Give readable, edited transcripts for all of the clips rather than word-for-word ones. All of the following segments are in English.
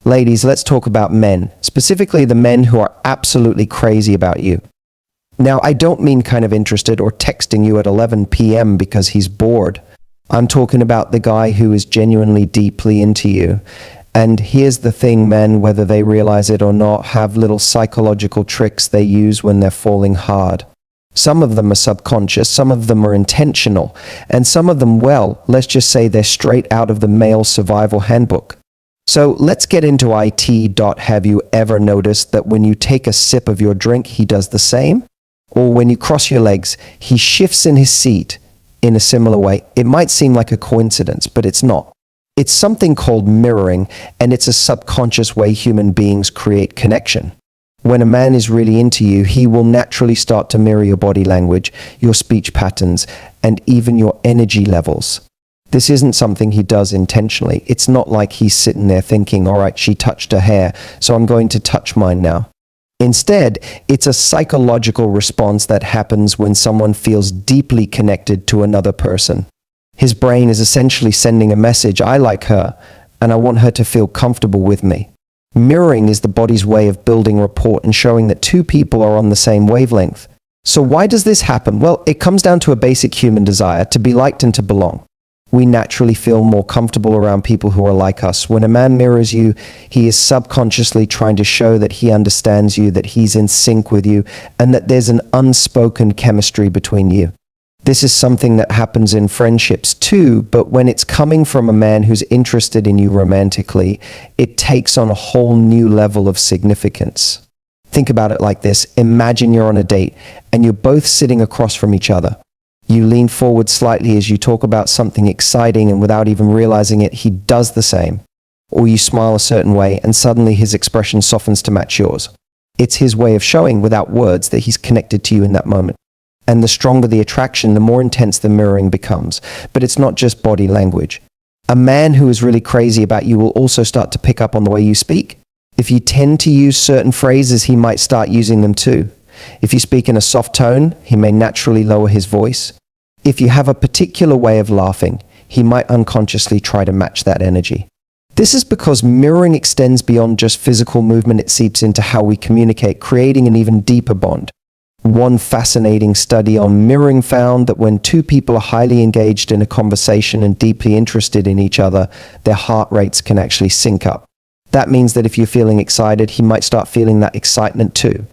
Ladies, let's talk about men, specifically the men who are absolutely crazy about you. Now, I don't mean kind of interested or texting you at 11 p.m. because he's bored. I'm talking about the guy who is genuinely deeply into you. And here's the thing, men, whether they realize it or not, have little psychological tricks they use when they're falling hard. Some of them are subconscious, some of them are intentional, and some of them, well, let's just say they're straight out of the male survival handbook. So let's get into IT. Have you ever noticed that when you take a sip of your drink, he does the same? Or when you cross your legs, he shifts in his seat in a similar way? It might seem like a coincidence, but it's not. It's something called mirroring, and it's a subconscious way human beings create connection. When a man is really into you, he will naturally start to mirror your body language, your speech patterns, and even your energy levels. This isn't something he does intentionally. It's not like he's sitting there thinking, all right, she touched her hair, so I'm going to touch mine now. Instead, it's a psychological response that happens when someone feels deeply connected to another person. His brain is essentially sending a message, I like her, and I want her to feel comfortable with me. Mirroring is the body's way of building rapport and showing that two people are on the same wavelength. So why does this happen? Well, it comes down to a basic human desire to be liked and to belong. We naturally feel more comfortable around people who are like us. When a man mirrors you, he is subconsciously trying to show that he understands you, that he's in sync with you, and that there's an unspoken chemistry between you. This is something that happens in friendships too, but when it's coming from a man who's interested in you romantically, it takes on a whole new level of significance. Think about it like this. Imagine you're on a date and you're both sitting across from each other. You lean forward slightly as you talk about something exciting, and without even realizing it, he does the same. Or you smile a certain way and suddenly his expression softens to match yours. It's his way of showing without words that he's connected to you in that moment. And the stronger the attraction, the more intense the mirroring becomes. But it's not just body language. A man who is really crazy about you will also start to pick up on the way you speak. If you tend to use certain phrases, he might start using them too. If you speak in a soft tone, he may naturally lower his voice. If you have a particular way of laughing, he might unconsciously try to match that energy. This is because mirroring extends beyond just physical movement. It seeps into how we communicate, creating an even deeper bond. One fascinating study on mirroring found that when two people are highly engaged in a conversation and deeply interested in each other, their heart rates can actually sync up. That means that if you're feeling excited, he might start feeling that excitement too.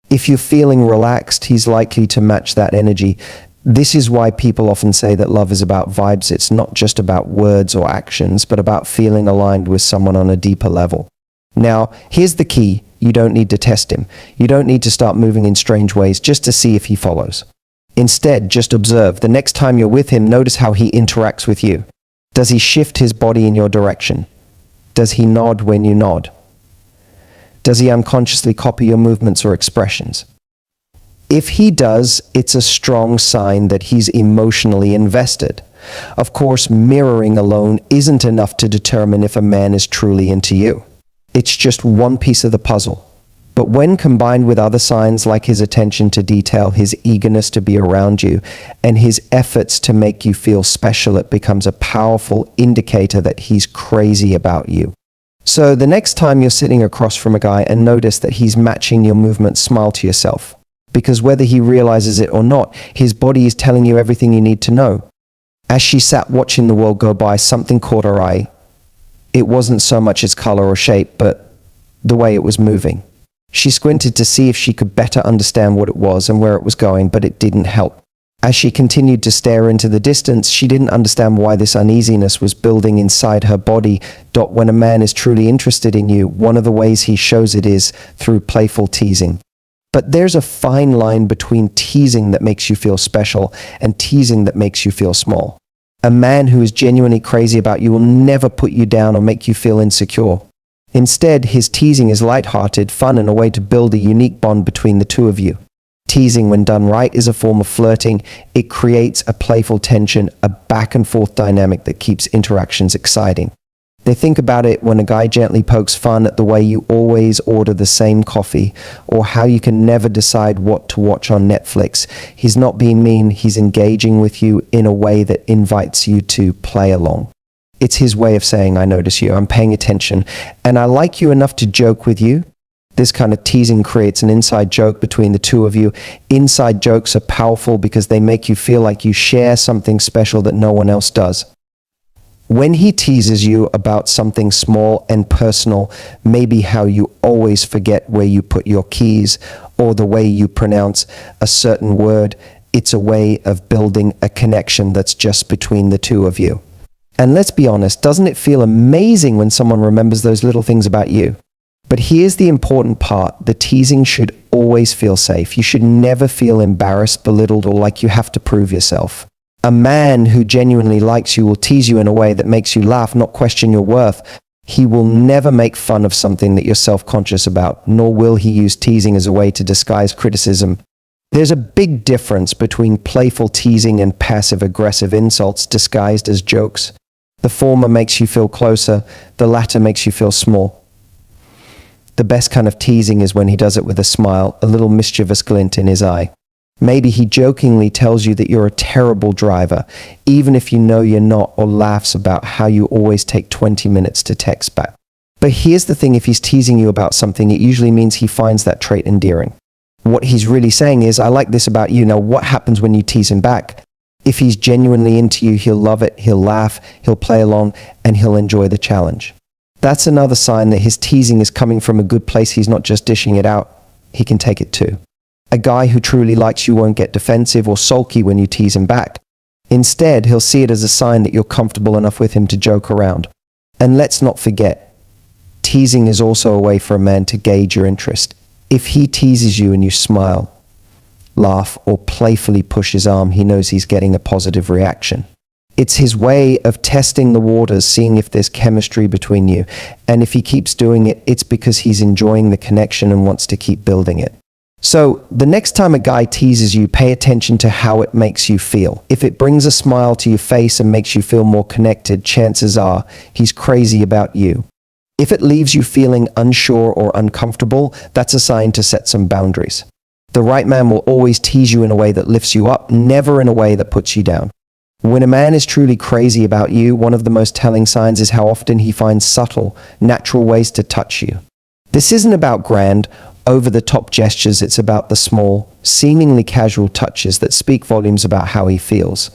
If you're feeling relaxed, he's likely to match that energy. This is why people often say that love is about vibes. It's not just about words or actions, but about feeling aligned with someone on a deeper level. Now, here's the key. You don't need to test him. You don't need to start moving in strange ways just to see if he follows. Instead, just observe. The next time you're with him, notice how he interacts with you. Does he shift his body in your direction? Does he nod when you nod? Does he unconsciously copy your movements or expressions? If he does, it's a strong sign that he's emotionally invested. Of course, mirroring alone isn't enough to determine if a man is truly into you. It's just one piece of the puzzle. But when combined with other signs like his attention to detail, his eagerness to be around you, and his efforts to make you feel special, it becomes a powerful indicator that he's crazy about you. So the next time you're sitting across from a guy and notice that he's matching your movements, smile to yourself. Because whether he realizes it or not, his body is telling you everything you need to know. As she sat watching the world go by, something caught her eye. It wasn't so much its color or shape, but the way it was moving. She squinted to see if she could better understand what it was and where it was going, but it didn't help. As she continued to stare into the distance, she didn't understand why this uneasiness was building inside her body. When a man is truly interested in you, one of the ways he shows it is through playful teasing. But there's a fine line between teasing that makes you feel special and teasing that makes you feel small. A man who is genuinely crazy about you will never put you down or make you feel insecure. Instead, his teasing is lighthearted, fun, and a way to build a unique bond between the two of you. Teasing, when done right, is a form of flirting. It creates a playful tension, a back-and-forth dynamic that keeps interactions exciting. They think about it when a guy gently pokes fun at the way you always order the same coffee, or how you can never decide what to watch on Netflix. He's not being mean, he's engaging with you in a way that invites you to play along. It's his way of saying, I notice you, I'm paying attention, and I like you enough to joke with you. This kind of teasing creates an inside joke between the two of you. Inside jokes are powerful because they make you feel like you share something special that no one else does. When he teases you about something small and personal, maybe how you always forget where you put your keys or the way you pronounce a certain word, it's a way of building a connection that's just between the two of you. And let's be honest, doesn't it feel amazing when someone remembers those little things about you? But here's the important part. The teasing should always feel safe. You should never feel embarrassed, belittled, or like you have to prove yourself. A man who genuinely likes you will tease you in a way that makes you laugh, not question your worth. He will never make fun of something that you're self-conscious about, nor will he use teasing as a way to disguise criticism. There's a big difference between playful teasing and passive-aggressive insults disguised as jokes. The former makes you feel closer, the latter makes you feel small. The best kind of teasing is when he does it with a smile, a little mischievous glint in his eye. Maybe he jokingly tells you that you're a terrible driver, even if you know you're not, or laughs about how you always take 20 minutes to text back. But here's the thing, if he's teasing you about something, it usually means he finds that trait endearing. What he's really saying is, I like this about you. Now, what happens when you tease him back? If he's genuinely into you, he'll love it, he'll laugh, he'll play along, and he'll enjoy the challenge. That's another sign that his teasing is coming from a good place. He's not just dishing it out, he can take it too. A guy who truly likes you won't get defensive or sulky when you tease him back. Instead, he'll see it as a sign that you're comfortable enough with him to joke around. And let's not forget, teasing is also a way for a man to gauge your interest. If he teases you and you smile, laugh, or playfully push his arm, he knows he's getting a positive reaction. It's his way of testing the waters, seeing if there's chemistry between you. And if he keeps doing it, it's because he's enjoying the connection and wants to keep building it. So, the next time a guy teases you, pay attention to how it makes you feel. If it brings a smile to your face and makes you feel more connected, chances are he's crazy about you. If it leaves you feeling unsure or uncomfortable, that's a sign to set some boundaries. The right man will always tease you in a way that lifts you up, never in a way that puts you down. When a man is truly crazy about you, one of the most telling signs is how often he finds subtle, natural ways to touch you. This isn't about grand, over-the-top gestures, it's about the small, seemingly casual touches that speak volumes about how he feels.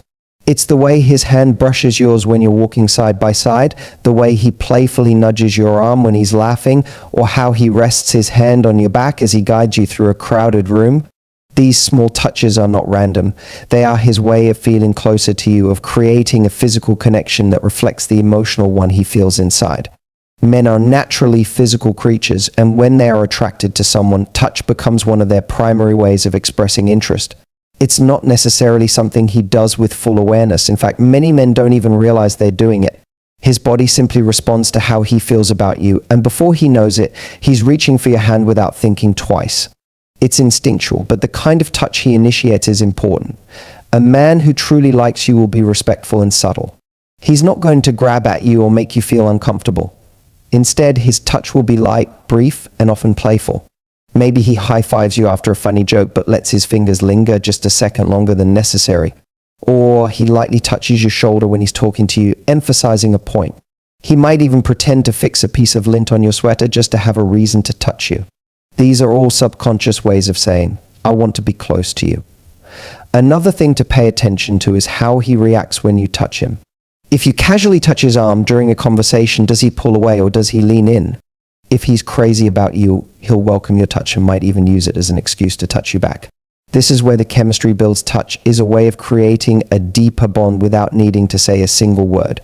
It's the way his hand brushes yours when you're walking side by side, the way he playfully nudges your arm when he's laughing, or how he rests his hand on your back as he guides you through a crowded room. These small touches are not random. They are his way of feeling closer to you, of creating a physical connection that reflects the emotional one he feels inside. Men are naturally physical creatures, and when they are attracted to someone, touch becomes one of their primary ways of expressing interest. It's not necessarily something he does with full awareness. In fact, many men don't even realize they're doing it. His body simply responds to how he feels about you, and before he knows it, he's reaching for your hand without thinking twice. It's instinctual, but the kind of touch he initiates is important. A man who truly likes you will be respectful and subtle. He's not going to grab at you or make you feel uncomfortable. Instead, his touch will be light, brief, and often playful. Maybe he high-fives you after a funny joke but lets his fingers linger just a second longer than necessary. Or he lightly touches your shoulder when he's talking to you, emphasizing a point. He might even pretend to fix a piece of lint on your sweater just to have a reason to touch you. These are all subconscious ways of saying, I want to be close to you. Another thing to pay attention to is how he reacts when you touch him. If you casually touch his arm during a conversation, does he pull away or does he lean in? If he's crazy about you, he'll welcome your touch and might even use it as an excuse to touch you back. This is where the chemistry builds. Touch is a way of creating a deeper bond without needing to say a single word.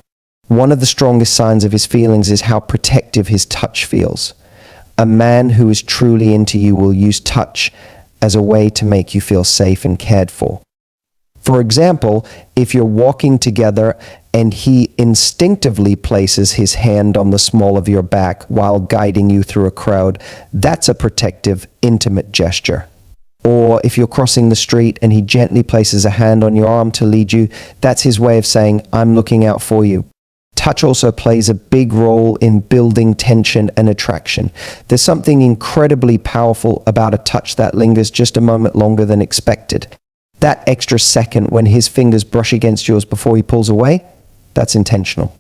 One of the strongest signs of his feelings is how protective his touch feels. A man who is truly into you will use touch as a way to make you feel safe and cared for. For example, if you're walking together and he instinctively places his hand on the small of your back while guiding you through a crowd, that's a protective, intimate gesture. Or if you're crossing the street and he gently places a hand on your arm to lead you, that's his way of saying, I'm looking out for you. Touch also plays a big role in building tension and attraction. There's something incredibly powerful about a touch that lingers just a moment longer than expected. That extra second when his fingers brush against yours before he pulls away, that's intentional.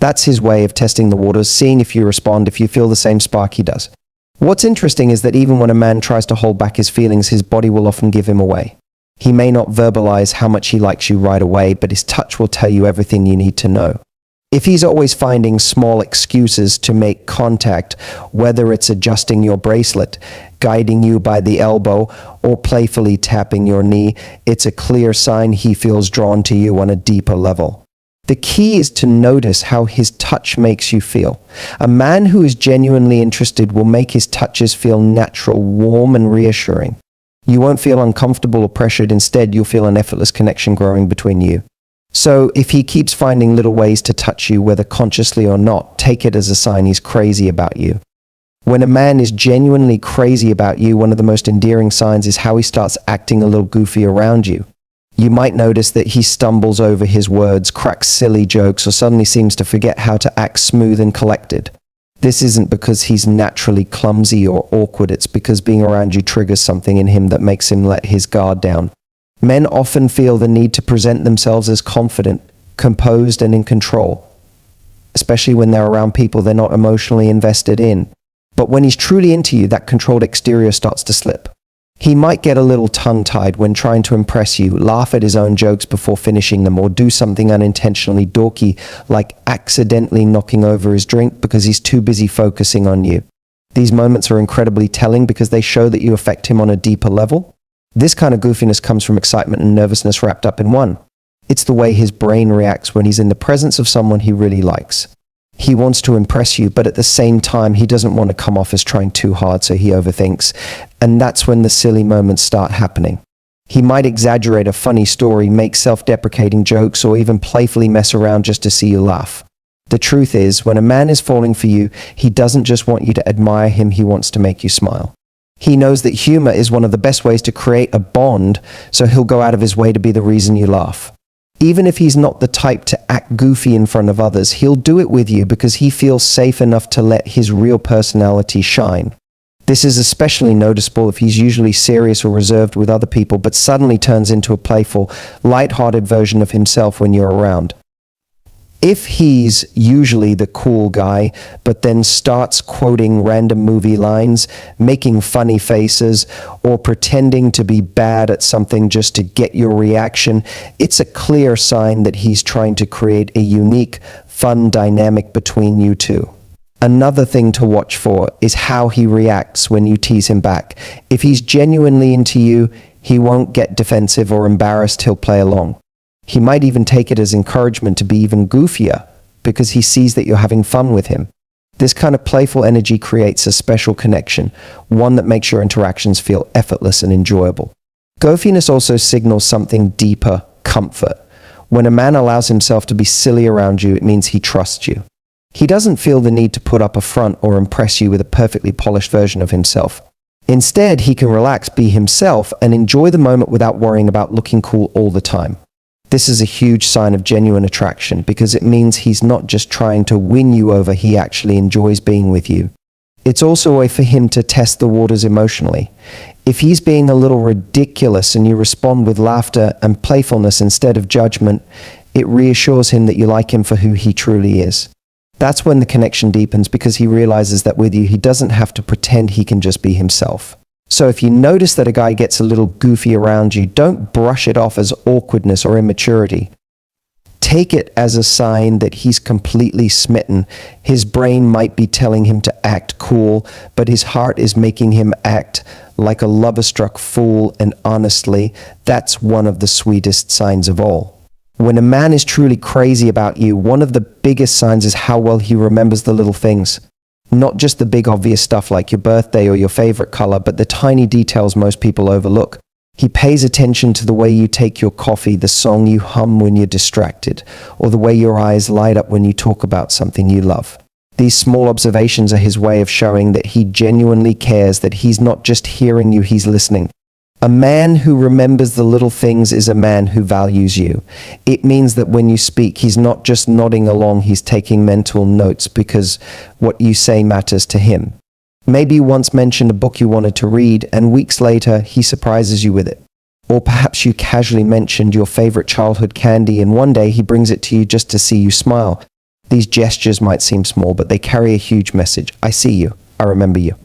That's his way of testing the waters, seeing if you respond, if you feel the same spark he does. What's interesting is that even when a man tries to hold back his feelings, his body will often give him away. He may not verbalize how much he likes you right away, but his touch will tell you everything you need to know. If he's always finding small excuses to make contact, whether it's adjusting your bracelet, guiding you by the elbow, or playfully tapping your knee, it's a clear sign he feels drawn to you on a deeper level. The key is to notice how his touch makes you feel. A man who is genuinely interested will make his touches feel natural, warm, and reassuring. You won't feel uncomfortable or pressured. Instead, you'll feel an effortless connection growing between you. So if he keeps finding little ways to touch you, whether consciously or not, take it as a sign he's crazy about you. When a man is genuinely crazy about you, one of the most endearing signs is how he starts acting a little goofy around you. You might notice that he stumbles over his words, cracks silly jokes, or suddenly seems to forget how to act smooth and collected. This isn't because he's naturally clumsy or awkward, it's because being around you triggers something in him that makes him let his guard down. Men often feel the need to present themselves as confident, composed, and in control, especially when they're around people they're not emotionally invested in. But when he's truly into you, that controlled exterior starts to slip. He might get a little tongue-tied when trying to impress you, laugh at his own jokes before finishing them, or do something unintentionally dorky, like accidentally knocking over his drink because he's too busy focusing on you. These moments are incredibly telling because they show that you affect him on a deeper level. This kind of goofiness comes from excitement and nervousness wrapped up in one. It's the way his brain reacts when he's in the presence of someone he really likes. He wants to impress you, but at the same time, he doesn't want to come off as trying too hard, so he overthinks. And that's when the silly moments start happening. He might exaggerate a funny story, make self-deprecating jokes, or even playfully mess around just to see you laugh. The truth is, when a man is falling for you, he doesn't just want you to admire him, he wants to make you smile. He knows that humor is one of the best ways to create a bond, so he'll go out of his way to be the reason you laugh. Even if he's not the type to act goofy in front of others, he'll do it with you because he feels safe enough to let his real personality shine. This is especially noticeable if he's usually serious or reserved with other people, but suddenly turns into a playful, light-hearted version of himself when you're around. If he's usually the cool guy, but then starts quoting random movie lines, making funny faces, or pretending to be bad at something just to get your reaction, it's a clear sign that he's trying to create a unique, fun dynamic between you two. Another thing to watch for is how he reacts when you tease him back. If he's genuinely into you, he won't get defensive or embarrassed, he'll play along. He might even take it as encouragement to be even goofier because he sees that you're having fun with him. This kind of playful energy creates a special connection, one that makes your interactions feel effortless and enjoyable. Goofiness also signals something deeper, comfort. When a man allows himself to be silly around you, it means he trusts you. He doesn't feel the need to put up a front or impress you with a perfectly polished version of himself. Instead, he can relax, be himself, and enjoy the moment without worrying about looking cool all the time. This is a huge sign of genuine attraction because it means he's not just trying to win you over, he actually enjoys being with you. It's also a way for him to test the waters emotionally. If he's being a little ridiculous and you respond with laughter and playfulness instead of judgment, it reassures him that you like him for who he truly is. That's when the connection deepens because he realizes that with you, he doesn't have to pretend, he can just be himself. So if you notice that a guy gets a little goofy around you, don't brush it off as awkwardness or immaturity. Take it as a sign that he's completely smitten. His brain might be telling him to act cool, but his heart is making him act like a lover-struck fool, and honestly, that's one of the sweetest signs of all. When a man is truly crazy about you, one of the biggest signs is how well he remembers the little things. Not just the big obvious stuff like your birthday or your favorite color, but the tiny details most people overlook. He pays attention to the way you take your coffee, the song you hum when you're distracted, or the way your eyes light up when you talk about something you love. These small observations are his way of showing that he genuinely cares, that he's not just hearing you, he's listening. A man who remembers the little things is a man who values you. It means that when you speak, he's not just nodding along, he's taking mental notes because what you say matters to him. Maybe you once mentioned a book you wanted to read, and weeks later, he surprises you with it. Or perhaps you casually mentioned your favorite childhood candy, and one day he brings it to you just to see you smile. These gestures might seem small, but they carry a huge message. I see you. I remember you.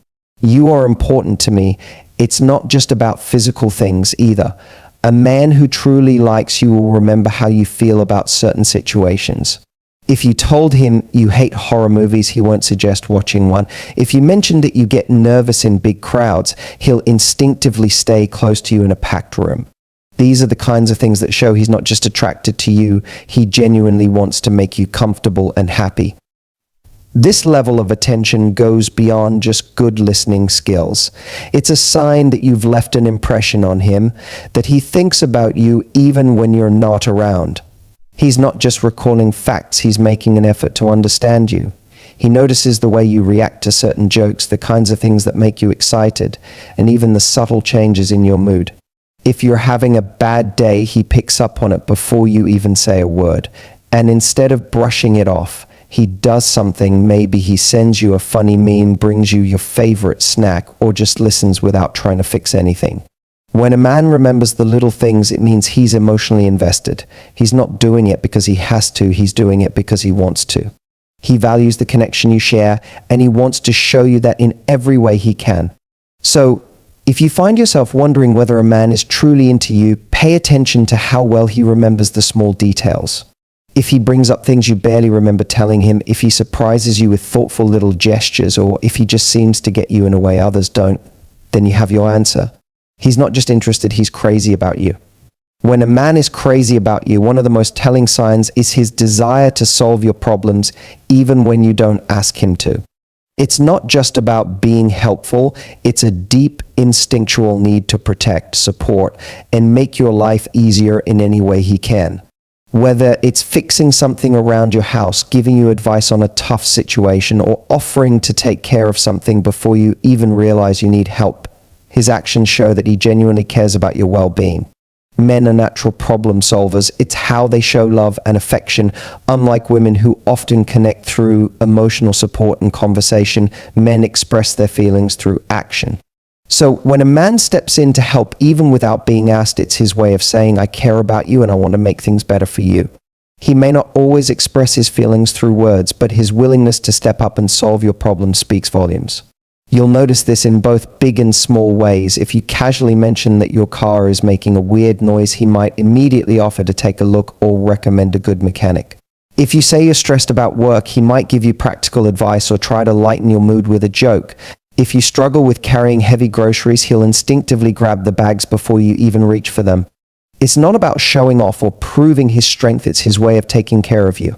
You are important to me. It's not just about physical things either. A man who truly likes you will remember how you feel about certain situations. If you told him you hate horror movies, he won't suggest watching one. If you mentioned that you get nervous in big crowds, he'll instinctively stay close to you in a packed room. These are the kinds of things that show he's not just attracted to you, he genuinely wants to make you comfortable and happy. This level of attention goes beyond just good listening skills. It's a sign that you've left an impression on him, that he thinks about you even when you're not around. He's not just recalling facts, he's making an effort to understand you. He notices the way you react to certain jokes, the kinds of things that make you excited, and even the subtle changes in your mood. If you're having a bad day, he picks up on it before you even say a word. And instead of brushing it off, he does something. Maybe he sends you a funny meme, brings you your favorite snack, or just listens without trying to fix anything. When a man remembers the little things, it means he's emotionally invested. He's not doing it because he has to, he's doing it because he wants to. He values the connection you share, and he wants to show you that in every way he can. So, if you find yourself wondering whether a man is truly into you, pay attention to how well he remembers the small details. If he brings up things you barely remember telling him, if he surprises you with thoughtful little gestures, or if he just seems to get you in a way others don't, then you have your answer. He's not just interested, he's crazy about you. When a man is crazy about you, one of the most telling signs is his desire to solve your problems, even when you don't ask him to. It's not just about being helpful, it's a deep instinctual need to protect, support, and make your life easier in any way he can. Whether it's fixing something around your house, giving you advice on a tough situation, or offering to take care of something before you even realize you need help, his actions show that he genuinely cares about your well-being. Men are natural problem solvers. It's how they show love and affection. Unlike women who often connect through emotional support and conversation, men express their feelings through action. So when a man steps in to help, even without being asked, it's his way of saying, I care about you and I want to make things better for you. He may not always express his feelings through words, but his willingness to step up and solve your problem speaks volumes. You'll notice this in both big and small ways. If you casually mention that your car is making a weird noise, he might immediately offer to take a look or recommend a good mechanic. If you say you're stressed about work, he might give you practical advice or try to lighten your mood with a joke. If you struggle with carrying heavy groceries, he'll instinctively grab the bags before you even reach for them. It's not about showing off or proving his strength, it's his way of taking care of you.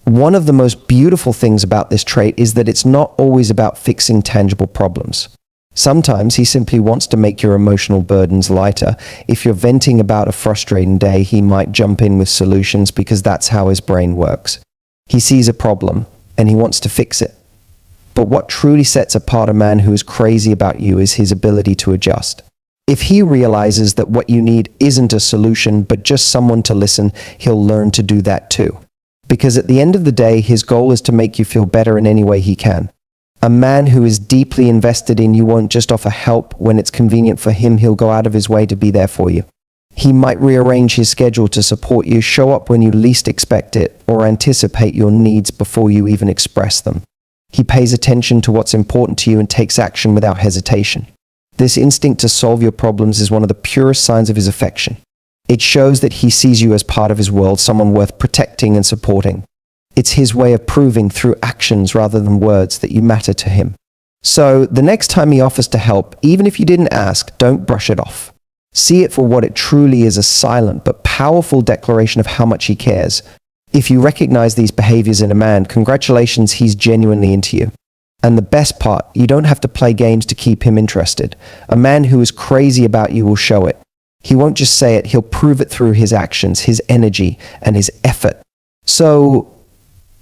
One of the most beautiful things about this trait is that it's not always about fixing tangible problems. Sometimes he simply wants to make your emotional burdens lighter. If you're venting about a frustrating day, he might jump in with solutions because that's how his brain works. He sees a problem and he wants to fix it. But what truly sets apart a man who is crazy about you is his ability to adjust. If he realizes that what you need isn't a solution, but just someone to listen, he'll learn to do that too. Because at the end of the day, his goal is to make you feel better in any way he can. A man who is deeply invested in you won't just offer help when it's convenient for him, he'll go out of his way to be there for you. He might rearrange his schedule to support you, show up when you least expect it, or anticipate your needs before you even express them. He pays attention to what's important to you and takes action without hesitation. This instinct to solve your problems is one of the purest signs of his affection. It shows that he sees you as part of his world, someone worth protecting and supporting. It's his way of proving through actions rather than words that you matter to him. So the next time he offers to help, even if you didn't ask, don't brush it off. See it for what it truly is, a silent but powerful declaration of how much he cares. If you recognize these behaviors in a man, congratulations, he's genuinely into you. And the best part, you don't have to play games to keep him interested. A man who is crazy about you will show it. He won't just say it, he'll prove it through his actions, his energy, and his effort. So,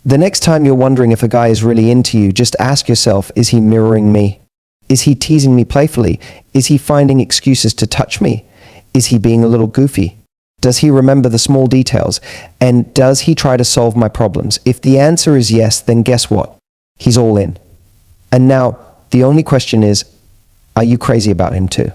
the next time you're wondering if a guy is really into you, just ask yourself, is he mirroring me? Is he teasing me playfully? Is he finding excuses to touch me? Is he being a little goofy? Does he remember the small details? And does he try to solve my problems? If the answer is yes, then guess what? He's all in. And now, the only question is, are you crazy about him too?